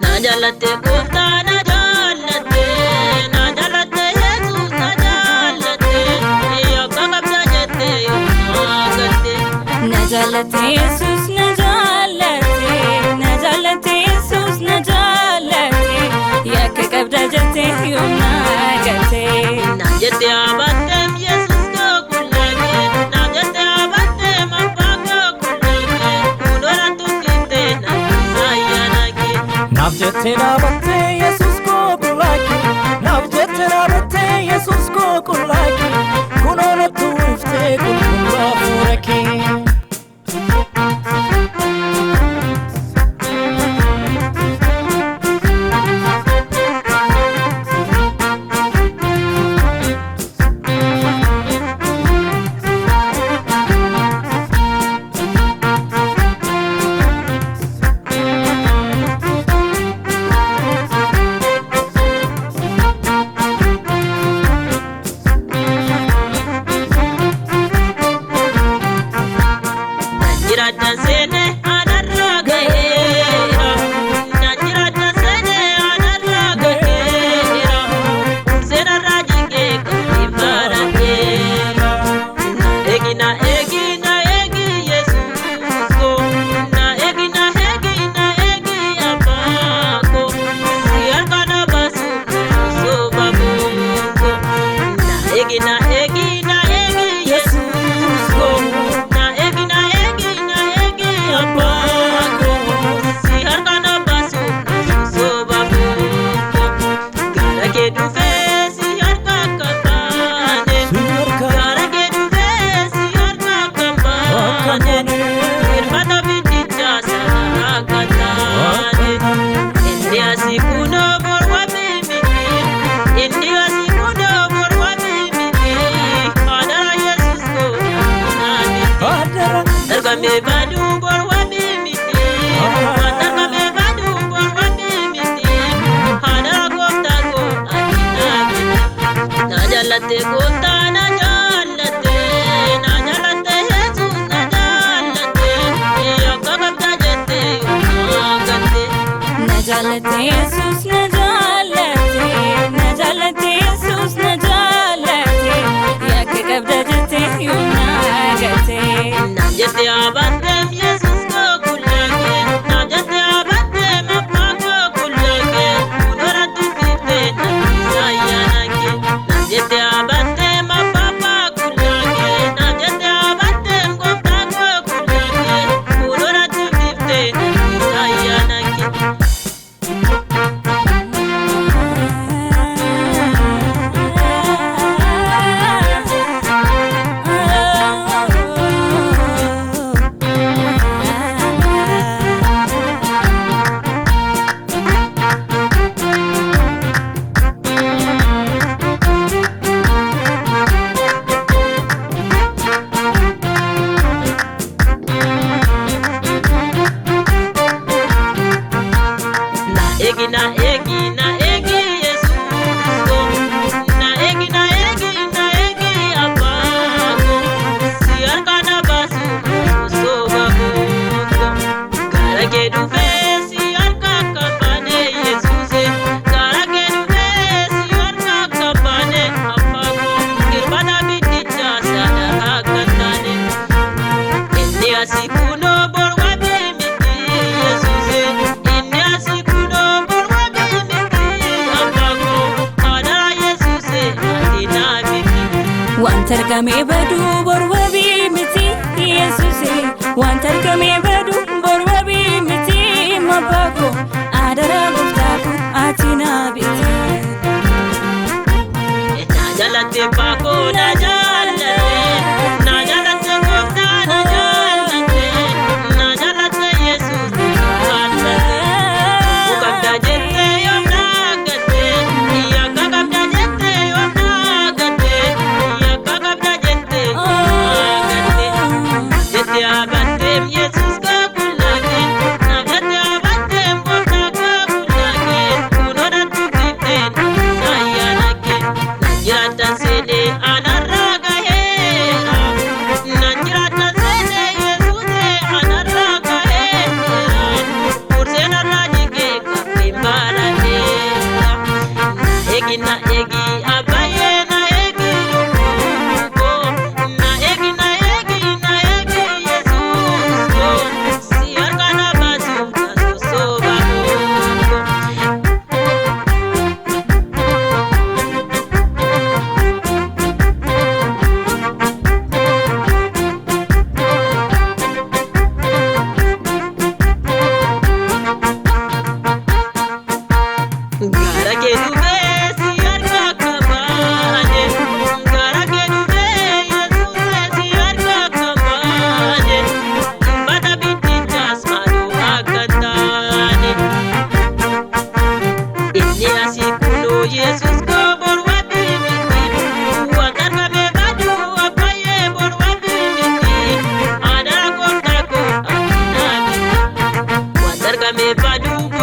Najalate kota najalate Jesus najalate yo kakabda jete yo magate najalate Jesus najalate Jesus najalate ya kakabda jete yo magate najete abatem Jesus ko kulage najete abatem apako kulage unora tukite na sayanaki Navjetena batte Jesus ko kulaki Navjetena batte Jesus ko kulaki Kunona tufte kulkula furaki Me badu borwa mimiti Wataka me badu borwa mimiti Hana gofta go atina miti Najalate gofta najalate Jesus najalate Iyo kakabda jete magate najalate Jesus najalate Jesus najalate ya kakabda jete yo magate Najete abatem Jesus ko kulage Najete abatem apako kulage Unora tukite na sayanaki Najete abatem apapa kulage Najete abatem gofta ko kulage Unora tukite na sayanaki Wantarkame badu borwabi miti Yesuse Wantarkame badu borwabi miti Mabako barbadu